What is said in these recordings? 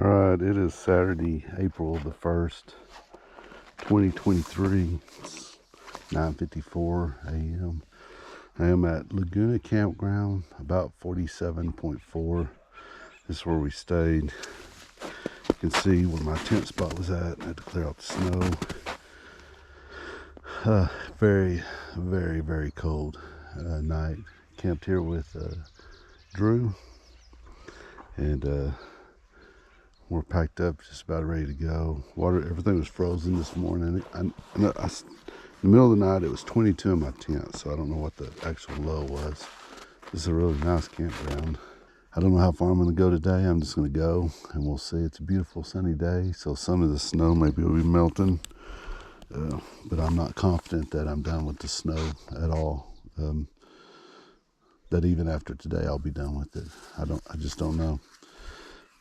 All right, it is Saturday, April the 1st, 2023. It's 9:54 a.m. I am at Laguna Campground, about 47.4. This is where we stayed. You can see where my tent spot was at. I had to clear out the snow. Very, very, very cold night. Camped here with Drew, and we're packed up, just about ready to go. Everything was frozen this morning. In the middle of the night, it was 22 in my tent, so I don't know what the actual low was. This is a really nice campground. I don't know how far I'm going to go today. I'm just going to go, and we'll see. It's a beautiful sunny day, so some of the snow maybe will be melting, but I'm not confident that I'm done with the snow at all. That even after today, I'll be done with it. I just don't know.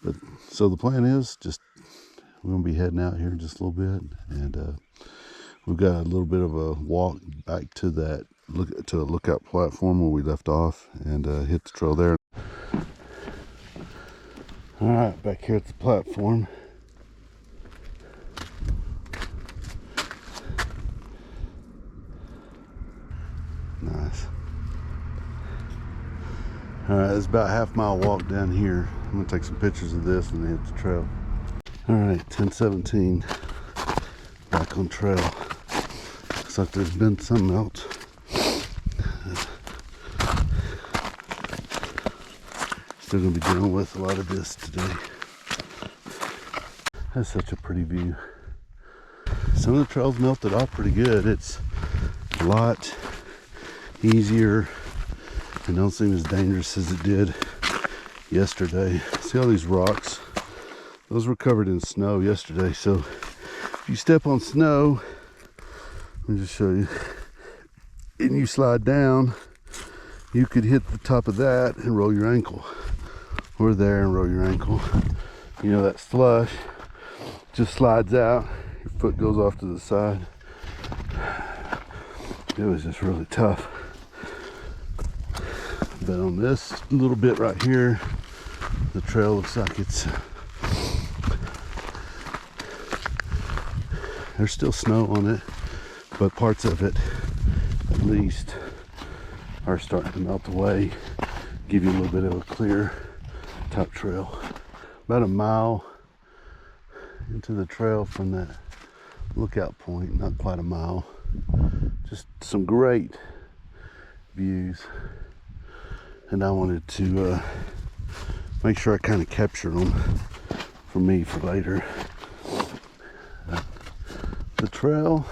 But so the plan is we're gonna be heading out here in just a little bit, and we've got a little bit of a walk back to the lookout platform where we left off, and hit the trail there. All right, back here at the platform. Nice. All right, it's about a half-mile walk down here. I'm gonna take some pictures of this and then hit the trail. All right, 10:17, back on trail. Looks like there's been some melt. Still gonna be dealing with a lot of this today. That's such a pretty view. Some of the trails melted off pretty good. It's a lot easier and don't seem as dangerous as it did yesterday. See all these rocks? Those were covered in snow yesterday, so if you step on snow, let me just show you, and you slide down, you could hit the top of that and roll your ankle, or there and roll your ankle. You know, that slush just slides out, your foot goes off to the side. It was just really tough. But on this little bit right here, the trail looks like there's still snow on it, but parts of it at least are starting to melt away, give you a little bit of a clear top trail. About a mile into the trail from that lookout point, not quite a mile. Just some great views, and I wanted to make sure I kind of captured them for me for later. The trail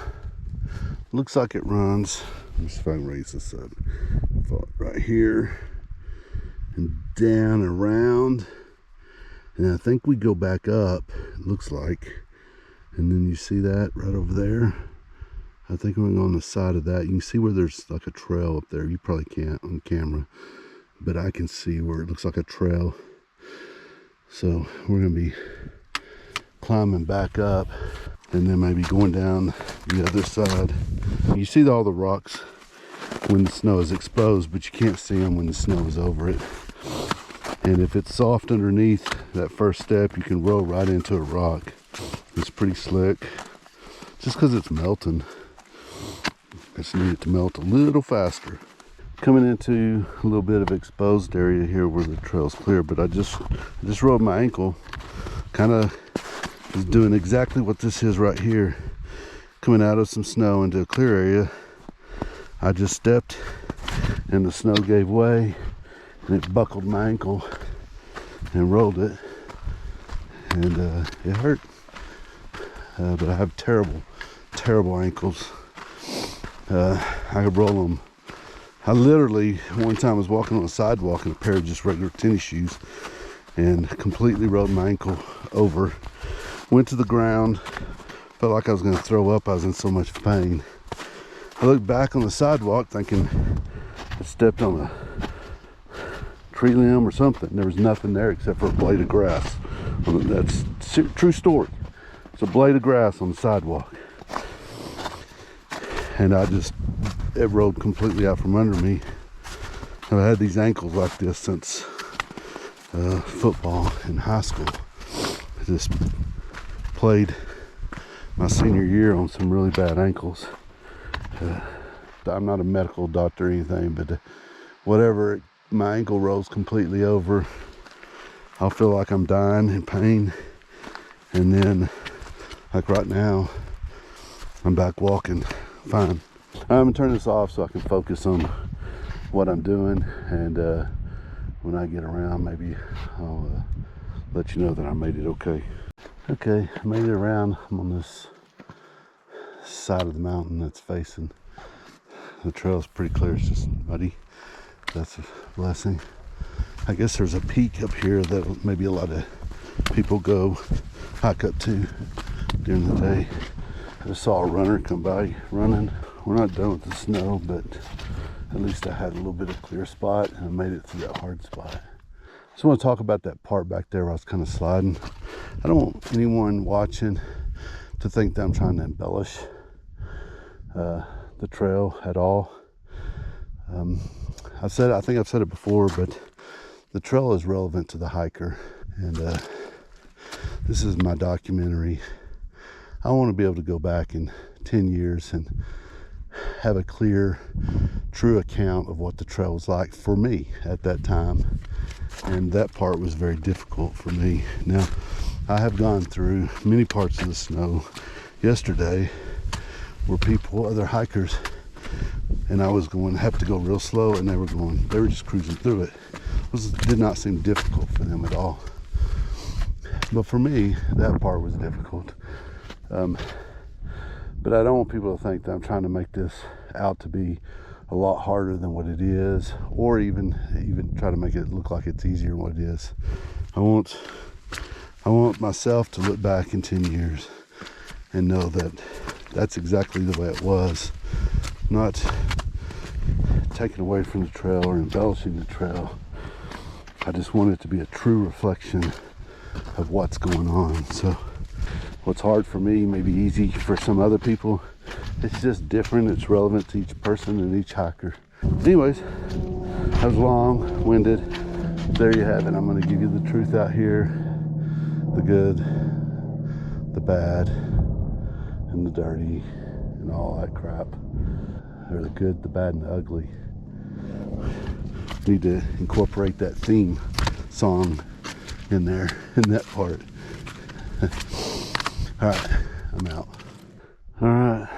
looks like it runs, let me see if I can raise this up, right here and down and around, and I think we go back up, it looks like, and then you see that right over there. I think I'm going to go on the side of that. You can see where there's like a trail up there. You probably can't on camera, but I can see where it looks like a trail. So we're going to be climbing back up and then maybe going down the other side. You see all the rocks when the snow is exposed, but you can't see them when the snow is over it. And if it's soft underneath that first step, you can roll right into a rock. It's pretty slick, just because it's melting. I just need it to melt a little faster. Coming into a little bit of exposed area here where the trail's clear, but I just rolled my ankle. Kind of is doing exactly what this is right here. Coming out of some snow into a clear area. I just stepped and the snow gave way and it buckled my ankle and rolled it. And it hurt. But I have terrible, terrible ankles. I could roll them. I literally, one time was walking on a sidewalk in a pair of just regular tennis shoes and completely rolled my ankle over. Went to the ground, felt like I was going to throw up. I was in so much pain. I looked back on the sidewalk thinking I stepped on a tree limb or something. There was nothing there except for a blade of grass. That's a true story. It's a blade of grass on the sidewalk. And it rolled completely out from under me. I've had these ankles like this since football in high school. just played my senior year on some really bad ankles. I'm not a medical doctor or anything, but whatever, my ankle rolls completely over. I'll feel like I'm dying in pain, and then like right now I'm back walking fine. I'm gonna turn this off so I can focus on what I'm doing, and when I get around, maybe I'll let you know that I made it okay. Okay, I made it around. I'm on this side of the mountain that's facing the trail. Is pretty clear, it's just muddy. That's a blessing. I guess there's a peak up here that maybe a lot of people go hike up to during the day. I just saw a runner come by running. We're not done with the snow, but at least I had a little bit of clear spot and I made it through that hard spot. Just want to talk about that part back there where I was kind of sliding. I don't want anyone watching to think that I'm trying to embellish the trail at all. I think I've said it before, but the trail is relevant to the hiker, and this is my documentary. I want to be able to go back in 10 years and have a clear, true account of what the trail was like for me at that time, and that part was very difficult for me. Now, I have gone through many parts of the snow. Yesterday were other hikers, and I was going to have to go real slow, and they were just cruising through it. It did not seem difficult for them at all. But for me, that part was difficult. But I don't want people to think that I'm trying to make this out to be a lot harder than what it is, or even try to make it look like it's easier than what it is. I want myself to look back in 10 years and know that that's exactly the way it was. Not taking away from the trail or embellishing the trail. I just want it to be a true reflection of what's going on. So what's hard for me may be easy for some other people. It's just different. It's relevant to each person and each hiker. Anyways, I was long-winded. There you have it. I'm going to give you the truth out here. The good, the bad, and the dirty, and all that crap. Or the good, the bad, and the ugly. Need to incorporate that theme song in there, in that part. Alright, I'm out. Alright,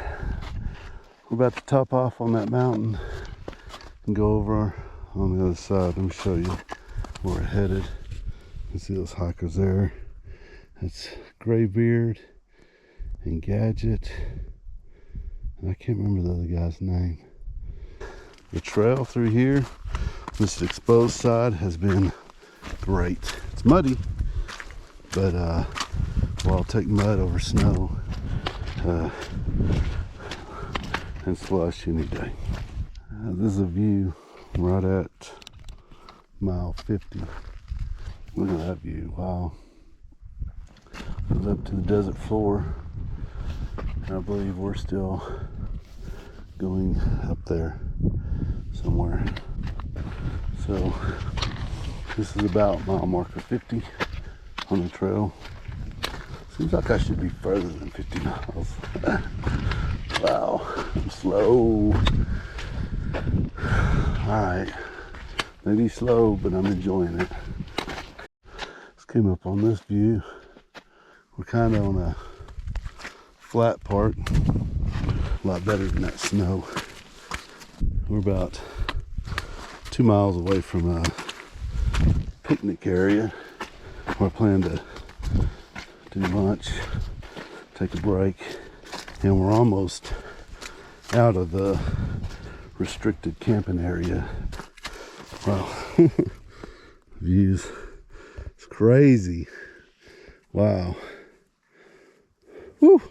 we're about to top off on that mountain and go over on the other side. Let me show you where we're headed. You can see those hikers there. That's Graybeard and Gadget. And I can't remember the other guy's name. The trail through here, this exposed side, has been great. It's muddy, but well, I'll take mud over snow and slush any day. This is a view right at mile 50. Look at that view, wow. Goes up to the desert floor, and I believe we're still going up there somewhere. So this is about mile marker 50 on the trail. Seems like I should be further than 50 miles. Wow, I'm slow. Alright, maybe slow, but I'm enjoying it. Just came up on this view. We're kind of on a flat part, a lot better than that snow. We're about 2 miles away from a picnic area. We're planning to do lunch, take a break, and we're almost out of the restricted camping area. Wow. Views. It's crazy. Wow. Woo.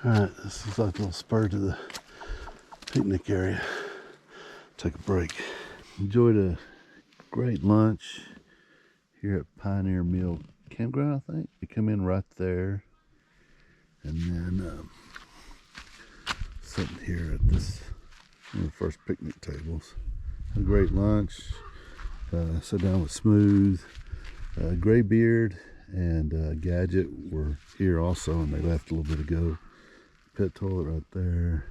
Alright, this is like a little spur to the picnic area. Take a break. Enjoyed a great lunch here at Pioneer Mill Campground, I think. You come in right there, and then sitting here at this, one of the first picnic tables. Had a great lunch. Sat down with Smooth, Graybeard, and Gadget were here also, and they left a little bit ago. Pet toilet right there.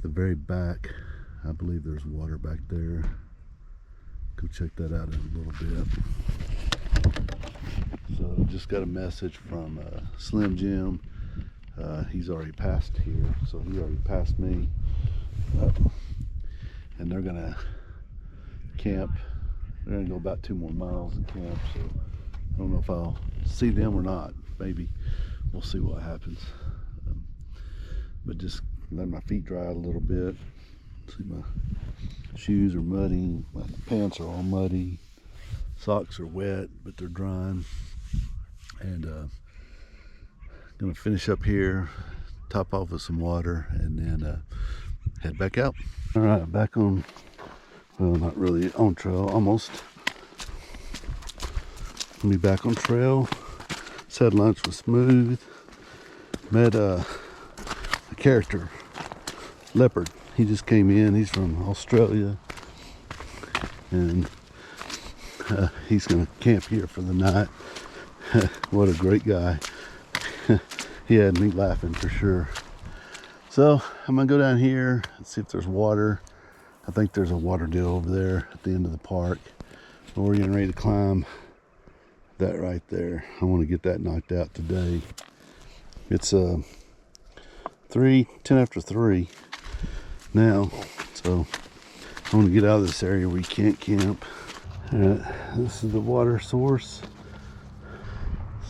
The very back, I believe there's water back there. Go check that out in a little bit. So just got a message from Slim Jim. He's already passed here, so he already passed me. And they're gonna camp. They're gonna go about 2 more miles and camp, so I don't know if I'll see them or not. Maybe we'll see what happens. But just let my feet dry out a little bit. See, my shoes are muddy, my pants are all muddy, socks are wet, but they're drying. And gonna finish up here, top off with some water, and then head back out. All right, back on, well, not really on trail, almost. Gonna be back on trail. Just had lunch with Smooth. Met a character, Leopard. He just came in. He's from Australia, and he's gonna camp here for the night. What a great guy. He had me laughing for sure. So I'm gonna go down here and see if there's water. I think there's a water deal over there at the end of the park. But we're getting ready to climb that right there. I want to get that knocked out today. It's 10 after 3 now, so I want to get out of this area where you can't camp. All right, this is the water source.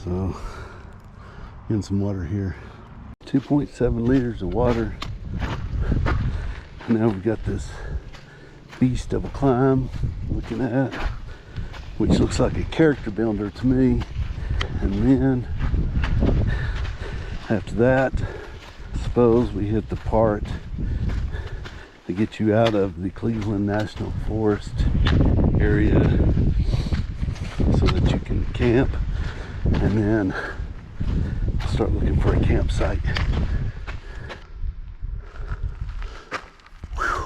So getting some water here. 2.7 liters of water. Now we've got this beast of a climb looking at, which looks like a character builder to me. And then after that, I suppose we hit the part to get you out of the Cleveland National Forest area so that you can camp, and then start looking for a campsite. Whew.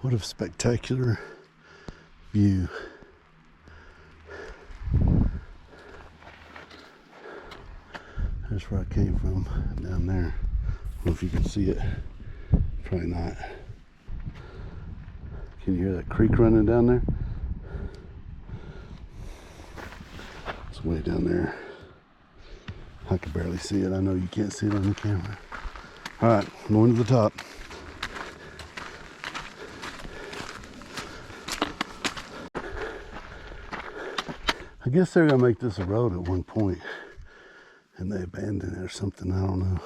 What a spectacular view. That's where I came from, down there. I don't know if you can see it. Probably not. Can you hear that creek running down there? It's way down there. I can barely see it. I know you can't see it on the camera. All right, I'm going to the top. I guess they're gonna make this a road at one point, and they abandoned it or something. I don't know.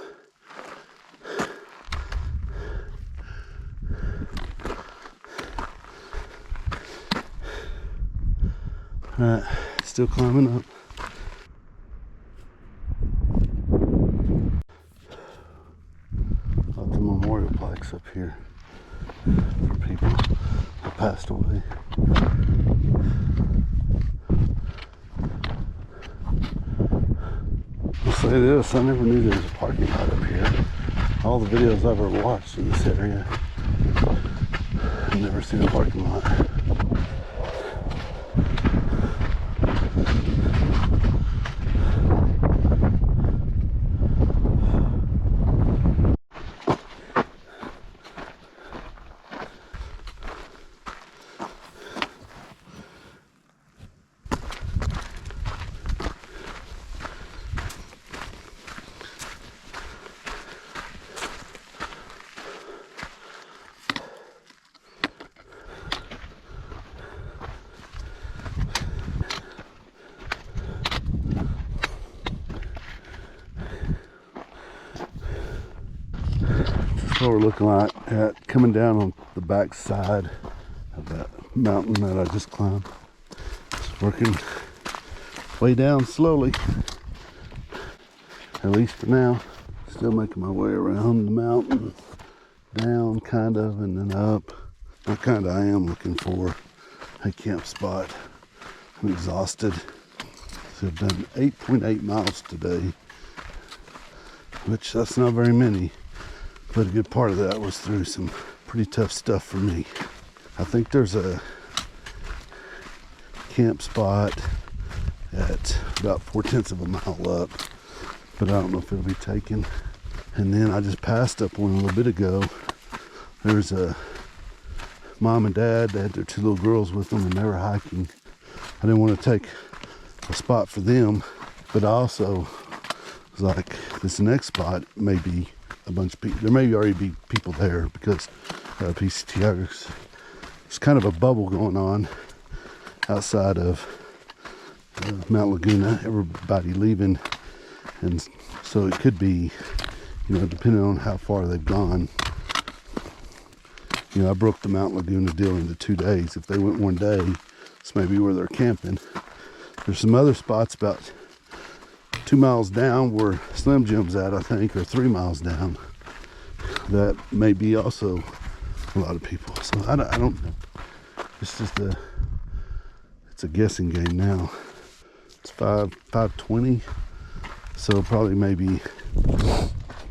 All right, still climbing up. Got the memorial plaques up here for people who passed away. I'll say this, I never knew there was a parking lot up here. All the videos I've ever watched in this area, I've never seen a parking lot. What we're looking at coming down on the back side of that mountain that I just climbed. Just working way down slowly, at least for now. Still making my way around the mountain, down kind of, and then up. Not kind of, I am looking for a camp spot. I'm exhausted. So I've done 8.8 miles today, which that's not very many. But a good part of that was through some pretty tough stuff for me. I think there's a camp spot at about 4/10 of a mile up, but I don't know if it'll be taken. And then I just passed up one a little bit ago. There's a mom and dad. They had their 2 little girls with them, and they were hiking. I didn't want to take a spot for them, but I also was like, this next spot may be a bunch of people. There may already be people there because PCT, there's kind of a bubble going on outside of Mount Laguna. Everybody leaving, and so it could be, you know, depending on how far they've gone. You know, I broke the Mount Laguna deal into 2 days. If they went one day, this may be where they're camping. There's some other spots about 2 miles down where Slim Jim's at, I think, or 3 miles down. That may be also a lot of people. So I don't know. It's just it's a guessing game now. It's 5:20, so probably maybe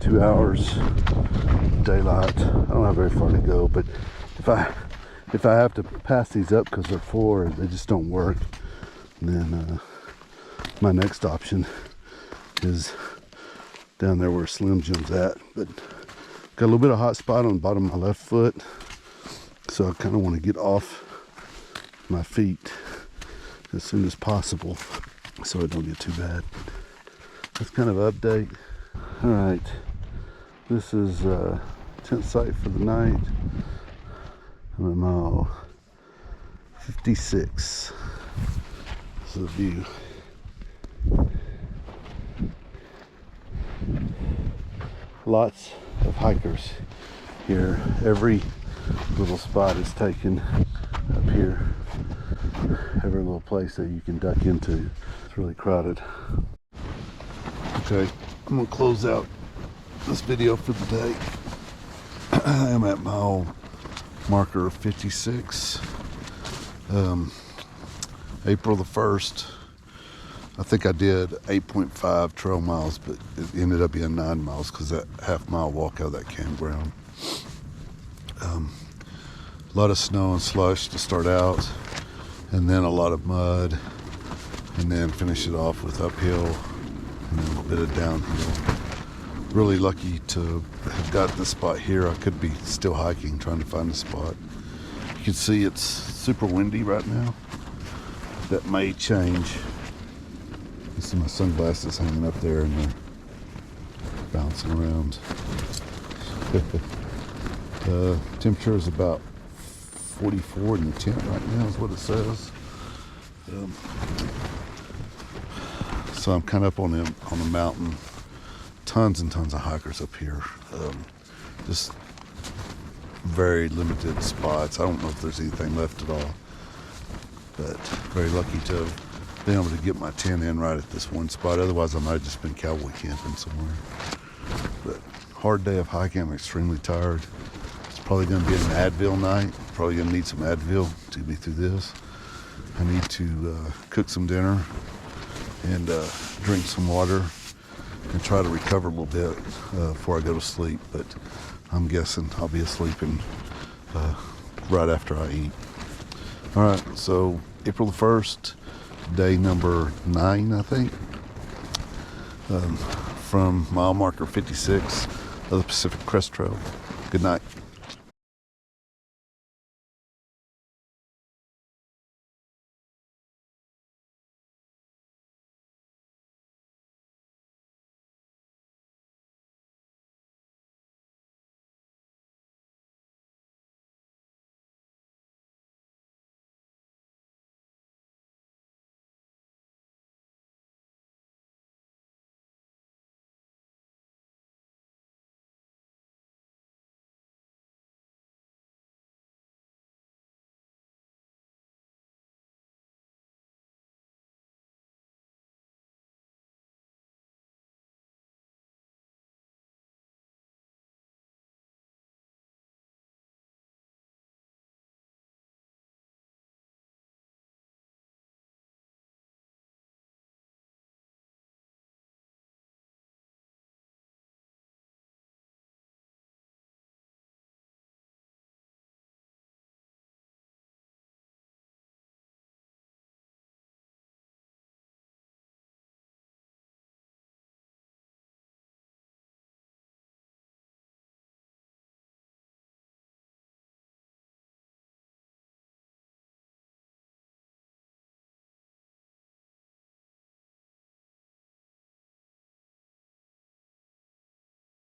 2 hours daylight. I don't have very far to go, but if I have to pass these up because they're full or they just don't work, then my next option is down there where Slim Jim's at. But got a little bit of hot spot on the bottom of my left foot, so I kind of want to get off my feet as soon as possible so it don't get too bad. That's kind of an update. All right, this is tent site for the night. I'm at mile 56. This is the view. Lots of hikers here. Every little spot is taken up here. Every little place that you can duck into. It's really crowded. Okay, I'm gonna close out this video for the day. I am at mile marker 56. April the 1st. I think I did 8.5 trail miles, but it ended up being 9 miles because that half-mile walk out of that campground. A lot of snow and slush to start out, and then a lot of mud, and then finish it off with uphill and then a little bit of downhill. Really lucky to have got this spot here. I could be still hiking, trying to find a spot. You can see it's super windy right now. That may change. You see my sunglasses hanging up there and they're bouncing around. The temperature is about 44 in the tent right now is what it says. So I'm kind of up on the mountain. Tons and tons of hikers up here. Just very limited spots. I don't know if there's anything left at all, but very lucky to have been able to get my tent in right at this one spot. Otherwise I might have just been cowboy camping somewhere. But hard day of hiking. I'm extremely tired. It's probably going to be an Advil night. Probably going to need some Advil to get me through this. I need to cook some dinner and drink some water and try to recover a little bit before I go to sleep. But I'm guessing I'll be asleep right after I eat. All right, so April the 1st, day number 9, I think, from mile marker 56 of the Pacific Crest Trail. Good night.